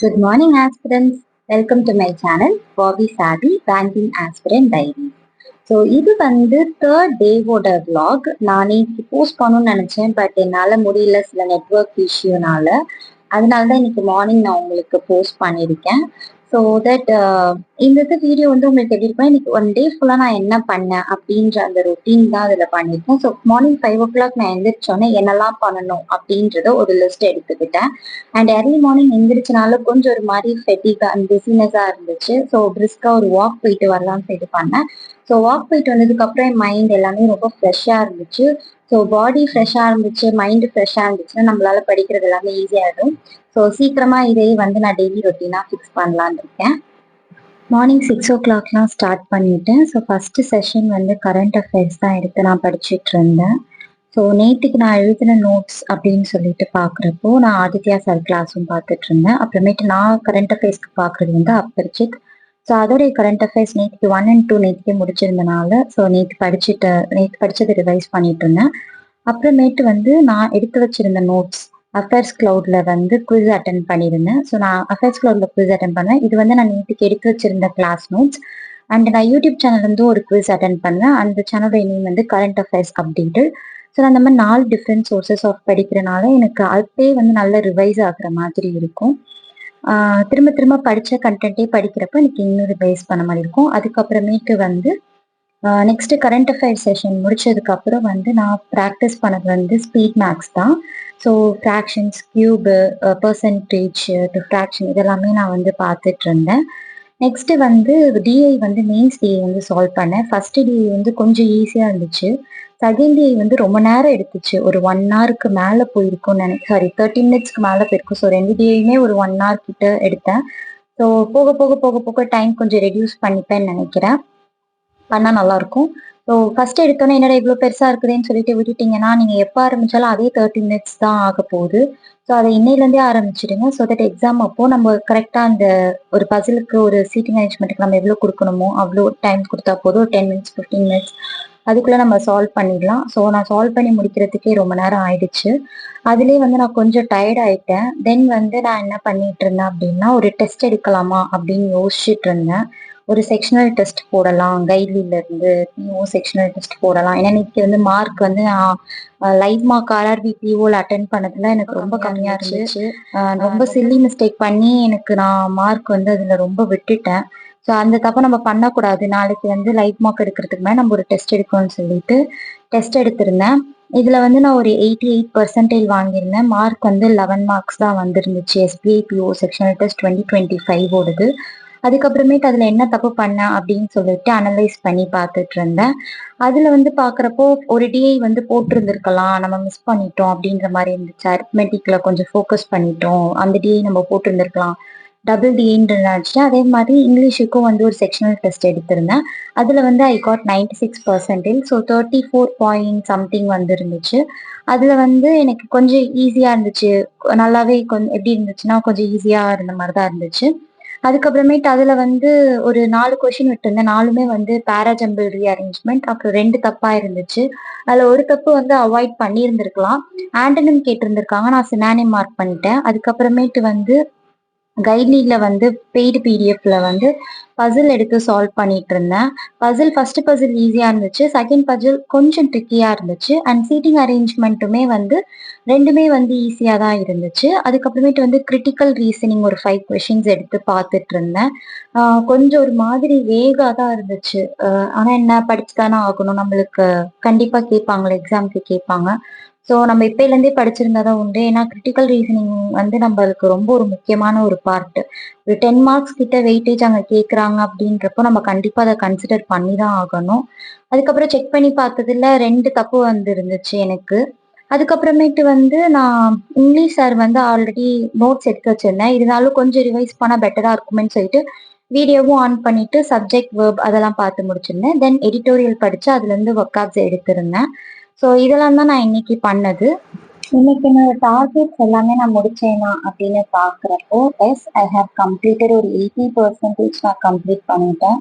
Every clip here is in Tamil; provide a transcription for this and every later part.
Good morning, aspirants. Welcome to my channel, Bobby Savvy Banking Aspirant Diary. So இது வந்து தேர்ட் டேவோட விளாக். நானே போஸ்ட் பண்ணணும்னு நினச்சேன், பட் என்னால் முடியல சில நெட்ஒர்க் இஷ்யூனால. அதனால தான் இன்னைக்கு மார்னிங் நான் உங்களுக்கு போஸ்ட் பண்ணியிருக்கேன். ஸோ தட் இந்த வீடியோ வந்து உங்களுக்கு எப்படி இருக்கும், இன்னைக்கு ஒன் டே ஃபுல்லாக நான் என்ன பண்ணேன் அப்படின்ற அந்த ரொட்டீன் தான் அதில் பண்ணியிருக்கேன். ஸோ மார்னிங் 5 o'clock நான் எந்திரிச்சோன்னே என்னெல்லாம் பண்ணணும் அப்படின்றத ஒரு லிஸ்ட் எடுத்துக்கிட்டேன். அண்ட் ஏர்லி மார்னிங் எந்திரிச்சனால கொஞ்சம் ஒரு மாதிரி ஃபெட்டிகா அண்ட் பிஸினஸாக இருந்துச்சு. ஸோ பிரிஸ்காக ஒரு வாக் போயிட்டு வரலாம்னு சொல்லிட்டு பண்ணேன். ஸோ வாக் போயிட்டு வந்ததுக்கப்புறம் என் மைண்ட் எல்லாமே ரொம்ப ஃப்ரெஷ்ஷாக இருந்துச்சு. ஸோ பாடி ஃப்ரெஷ்ஷாக இருந்துச்சு, மைண்டு ஃப்ரெஷ்ஷாக இருந்துச்சுன்னா நம்மளால படிக்கிறது எல்லாமே ஈஸியாகிடும். ஸோ சீக்கிரமாக இதே வந்து நான் டெய்லி ரொட்டீனாக ஃபிக்ஸ் பண்ணலான்னு இருக்கேன். மார்னிங் 6 o'clockலாம் ஸ்டார்ட் பண்ணிட்டேன். ஸோ ஃபஸ்ட்டு செஷன் வந்து கரண்ட் அஃபேர்ஸ் தான் எடுத்து நான் படிச்சுட்டு இருந்தேன். ஸோ நேற்றுக்கு நான் எழுதின நோட்ஸ் அப்படின்னு சொல்லிட்டு பார்க்குறப்போ நான் ஆதித்யா சார் கிளாஸும் பார்த்துட்டு இருந்தேன். அப்புறமேட்டு நான் கரண்ட் அஃபேர்ஸ்க்கு பார்க்குறது வந்து அப்பரிச்சித். ஸோ அதோடைய கரண்ட் அஃபேர்ஸ் நேற்றுக்கு 1 and 2 நேற்றுக்கே முடிச்சிருந்தனால ஸோ நேற்று படித்ததை ரிவைஸ் பண்ணிட்டு இருந்தேன். அப்புறமேட்டு வந்து நான் எடுத்து வச்சிருந்த நோட்ஸ் அஃபேர்ஸ் கிளவுட்ல வந்து குவிஸ் அட்டன் பண்ணியிருந்தேன். ஸோ நான் அஃபேர்ஸ் கிளவுட்ல குவிஸ் அட்டன் பண்ணேன். இது வந்து நான் நேற்றுக்கு எடுத்து வச்சிருந்த கிளாஸ் நோட்ஸ். அண்ட் நான் யூடியூப் சேனல் வந்து ஒரு குவிஸ் அட்டன் பண்ணேன். அந்த சேனலோட நேம் வந்து கரண்ட் அஃபேர்ஸ் அப்டேட்டட். ஸோ நான் அந்த மாதிரி 4 டிஃப்ரெண்ட் சோர்சஸ் ஆஃப் படிக்கிறனால எனக்கு அப்பே வந்து நல்ல ரிவைஸ் ஆகுற மாதிரி இருக்கும். திரும்ப திரும்ப படித்த கண்டென்ட்டே படிக்கிறப்ப எனக்கு இன்னும் ரிவைஸ் பண்ண மாதிரி இருக்கும். அதுக்கப்புறமேட்டு வந்து நெக்ஸ்ட் கரண்ட் அஃபேர் செஷன் முடிச்சதுக்கப்புறம் வந்து நான் ப்ராக்டிஸ் பண்ணது வந்து ஸ்பீட் மேக்ஸ் தான். So fractions, cube, percentage, diffraction இதெல்லாமே நான் வந்து பார்த்துட்டு இருந்தேன். நெக்ஸ்ட் வந்து டிஐ வந்து மெயின்ஸ் டிஐ வந்து சால்வ் பண்ணேன். ஃபர்ஸ்ட் டிஐ வந்து கொஞ்சம் ஈஸியாக இருந்துச்சு. செகண்ட் டிஐ வந்து ரொம்ப நேரம் எடுத்துச்சு. ஒரு 1 hourக்கு மேலே போயிருக்கும் சாரி 30 minutesக்கு மேலே போயிருக்கும். ஸோ 2 டிஐயுமே ஒரு 1 hour கிட்ட எடுத்தேன். ஸோ போக போக போக போக டைம் கொஞ்சம் ரெடியூஸ் பண்ணிப்பேன்னு நினைக்கிறேன். பண்ணால் நல்லாயிருக்கும். ஸோ ஃபஸ்ட்டு எடுத்தோன்னே என்னடா இவ்வளோ பெருசாக இருக்குதுன்னு சொல்லிட்டு விட்டுட்டிங்கன்னா நீங்கள் எப்போ ஆரம்பித்தாலும் அதே 30 minutes தான் ஆக போகுது. ஸோ அதை இன்னையிலேருந்தே ஆரம்பிச்சிடுங்க. ஸோ தட் எக்ஸாம் அப்போது நம்ம கரெக்டாக அந்த ஒரு பசிலுக்கு ஒரு சீட்டிங் அரேஞ்ச்மெண்ட்டுக்கு நம்ம எவ்வளோ கொடுக்கணுமோ அவ்வளோ டைம் கொடுத்தா போதும். ஒரு 10 minutes 15 minutes அதுக்குள்ளே நம்ம சால்வ் பண்ணிடலாம். ஸோ நான் சால்வ் பண்ணி முடிக்கிறதுக்கே ரொம்ப நேரம் ஆயிடுச்சு. அதுலேயே வந்து நான் கொஞ்சம் டயர்ட் ஆகிட்டேன். தென் வந்து நான் என்ன பண்ணிட்டு இருந்தேன் அப்படின்னா ஒரு டெஸ்ட் எடுக்கலாமா அப்படின்னு யோசிச்சுட்டு இருந்தேன். ஒரு செக்ஷனல் டெஸ்ட் போடலாம், கைட்லியிலேருந்து பிஓ செக்ஷனல் டெஸ்ட் போடலாம். ஏன்னா இன்னைக்கு வந்து மார்க் வந்து நான் லைவ் மார்க் ஆர்ஆர்பி பிஓவில் அட்டன் பண்ணதுல எனக்கு ரொம்ப கம்மியாக இருந்துச்சு. ரொம்ப சில்லி மிஸ்டேக் பண்ணி எனக்கு நான் மார்க் வந்து அதில் ரொம்ப விட்டுட்டேன். ஸோ அந்த தப்பை நம்ம பண்ணக்கூடாது. நாளைக்கு வந்து லைவ் மார்க் எடுக்கிறதுக்கு மேலே நம்ம ஒரு டெஸ்ட் எடுக்கணும்னு சொல்லிட்டு டெஸ்ட் எடுத்திருந்தேன். இதில் வந்து நான் ஒரு 88% வாங்கியிருந்தேன். மார்க் வந்து 11 marks தான் வந்துருந்துச்சு. எஸ்பிஐ பிஓ செக்ஷனல் டெஸ்ட் 2025 அதுக்கப்புறமேட்டு அதில் என்ன தப்பு பண்ணேன் அப்படின்னு சொல்லிட்டு அனலைஸ் பண்ணி பார்த்துட்டு இருந்தேன். அதில் வந்து பார்க்குறப்போ ஒரு டிஐ வந்து போட்டிருந்துருக்கலாம், நம்ம மிஸ் பண்ணிட்டோம் அப்படின்ற மாதிரி இருந்துச்சு. அரித்மெட்டிக்கில் கொஞ்சம் ஃபோக்கஸ் பண்ணிட்டோம், அந்த டிஐ நம்ம போட்டிருந்துருக்கலாம், டபுள் டிஏன்னு நினச்சிட்டு. அதே மாதிரி இங்கிலீஷுக்கும் வந்து ஒரு செக்ஷனல் டெஸ்ட் எடுத்திருந்தேன். அதில் வந்து I got 96%. So 34 point something வந்து இருந்துச்சு. அதில் வந்து எனக்கு கொஞ்சம் ஈஸியாக இருந்துச்சு. நல்லாவே கொஞ்சம் எப்படி இருந்துச்சுன்னா கொஞ்சம் ஈஸியாக இருந்த மாதிரி தான் இருந்துச்சு. அதுக்கப்புறமேட்டு அதில் வந்து ஒரு 4 கொஷின் விட்டுருந்தேன். 4மே வந்து பேராஜம்பிள் ரீஅரேஞ்ச்மெண்ட். அப்புறம் 2 தப்பாக இருந்துச்சு. அதில் ஒரு தப்பு வந்து அவாய்ட் பண்ணியிருந்திருக்கலாம். ஆண்டனிம் கேட்டிருந்திருக்காங்க, நான் சினானிம் மார்க் பண்ணிட்டேன். அதுக்கப்புறமேட்டு வந்து கைட்லியில் வந்து பெய்டு பிடிஎஃப்ல வந்து பசில் எடுத்து சால்வ் பண்ணிட்டு இருந்தேன். ஃபர்ஸ்ட் பசில் ஈஸியாக இருந்துச்சு, செகண்ட் பசில் கொஞ்சம் ட்ரிக்கியாக இருந்துச்சு. அண்ட் சீட்டிங் அரேஞ்ச்மெண்ட்டுமே வந்து ரெண்டுமே வந்து ஈஸியாக தான் இருந்துச்சு. அதுக்கப்புறமேட்டு வந்து கிரிட்டிக்கல் ரீசனிங் ஒரு 5 questions எடுத்து பார்த்துட்டு இருந்தேன். கொஞ்சம் ஒரு மாதிரி வேகாக தான் இருந்துச்சு. ஆனால் என்ன படிச்சு தானே ஆகணும், நம்மளுக்கு கண்டிப்பாக கேட்பாங்களே, எக்ஸாமுக்கு கேட்பாங்க. ஸோ நம்ம இப்போலேருந்தே படிச்சிருந்தா தான் உண்டு. ஏன்னா கிரிட்டிக்கல் ரீசனிங் வந்து நம்மளுக்கு ரொம்ப ஒரு முக்கியமான ஒரு பார்ட்டு. ஒரு 10 marks கிட்ட வெயிட்டேஜ் அங்கே கேட்குறாங்க அப்படின்றப்போ நம்ம கண்டிப்பாக அதை கன்சிடர் பண்ணி தான் ஆகணும். அதுக்கப்புறம் செக் பண்ணி பார்த்ததுல 2 தப்பு வந்து இருந்துச்சு எனக்கு. அதுக்கப்புறமேட்டு வந்து நான் இங்கிலீஷ் சார் வந்து ஆல்ரெடி நோட்ஸ் எடுத்து வச்சிருந்தேன். இருந்தாலும் கொஞ்சம் ரிவைஸ் பண்ணால் பெட்டராக இருக்குமேன்னு சொல்லிட்டு வீடியோவும் ஆன் பண்ணிட்டு சப்ஜெக்ட் வேர்ப் அதெல்லாம் பார்த்து முடிச்சிருந்தேன். தென் எடிட்டோரியல் படித்து அதுலேருந்து ஒர்க்அப்ஸ் எடுத்திருந்தேன். ஸோ இதெல்லாம் தான் நான் இன்னைக்கு பண்ணது. இன்னைக்கு என்னோட டார்கெட்ஸ் எல்லாமே நான் முடிச்சேனா அப்படின்னு பார்க்குறப்போ எஸ், ஐ ஹவ் கம்ப்ளீட்டட். ஒரு 80% நான் கம்ப்ளீட் பண்ணிட்டேன்.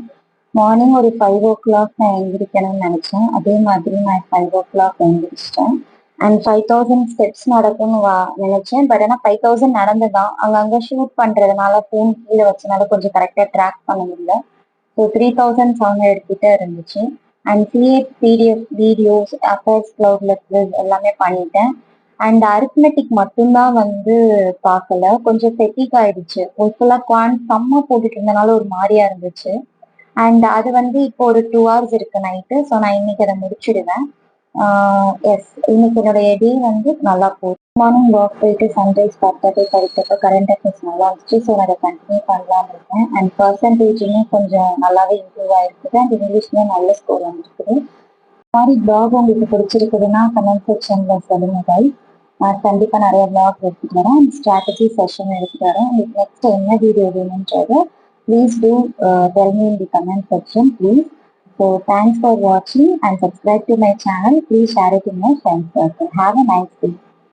மார்னிங் ஒரு 5 o'clock நான் எழுந்திரிக்கணும்னு நினச்சேன். அதே மாதிரி நான் 5 o'clock எழுந்திரிச்சிட்டேன். அண்ட் 5000 ஸ்டெப்ஸ் நடக்கும்னு நினைச்சேன். பட் ஆனால் 5000 நடந்துதான். அங்கங்க ஷூட் பண்றதுனால ஃபோன் கீழே வச்சனால கொஞ்சம் கரெக்டாக ட்ராக் பண்ண முடியல. ஸோ 3700 கிட்ட இருந்துச்சு. And create PDF videos, affairs, கிளவுட்ல எல்லாமே பண்ணிட்டேன். அண்ட் அரித்மெட்டிக் மட்டும்தான் வந்து பார்க்கல. கொஞ்சம் ஃபெட்டிக் ஆயிடுச்சு. ஃபுல்லாக குவான்ட் செம்ம போட்டுட்டு இருந்தனால ஒரு மாதிரியா இருந்துச்சு. அண்ட் அது வந்து இப்போ ஒரு 2 hours இருக்கு நைட்டு. ஸோ நான் இன்னைக்கு அதை முடிச்சிடுவேன். எஸ், இன்னைக்கு என்னுடைய டே வந்து நல்லா போகுது. மார்னிங் வாக் போயிட்டு சன்ரைஸ் பார்த்தப்போ படித்தப்போ கரண்ட் அஃபேர்ஸ் நல்லா இருந்துச்சு. ஸோ நான் அதை கண்டினியூ பண்ணலான்னு இருக்கேன். அண்ட் பர்சன்டேஜுமே கொஞ்சம் நல்லாவே இம்ப்ரூவ் ஆயிருக்குது. அண்ட் இங்கிலீஷ்லேயும் நல்ல ஸ்கோர் வந்துருக்குது. இந்த மாதிரி பிளாக் உங்களுக்கு பிடிச்சிருக்குதுன்னா கமெண்ட் செக்ஷன்ல சொல்லுங்க guys. நான் கண்டிப்பா நிறைய பிளாக் எடுத்துட்டு வரேன். அண்ட் ஸ்ட்ராட்டஜி செஷன் எடுத்துட்டு வரேன். உங்களுக்கு நெக்ஸ்ட் என்ன வீடியோ வேணும்ன்றது please do tell me in the comment section please. So thanks for watching and subscribe to my channel. Please share it in your friends circle. Have a nice day.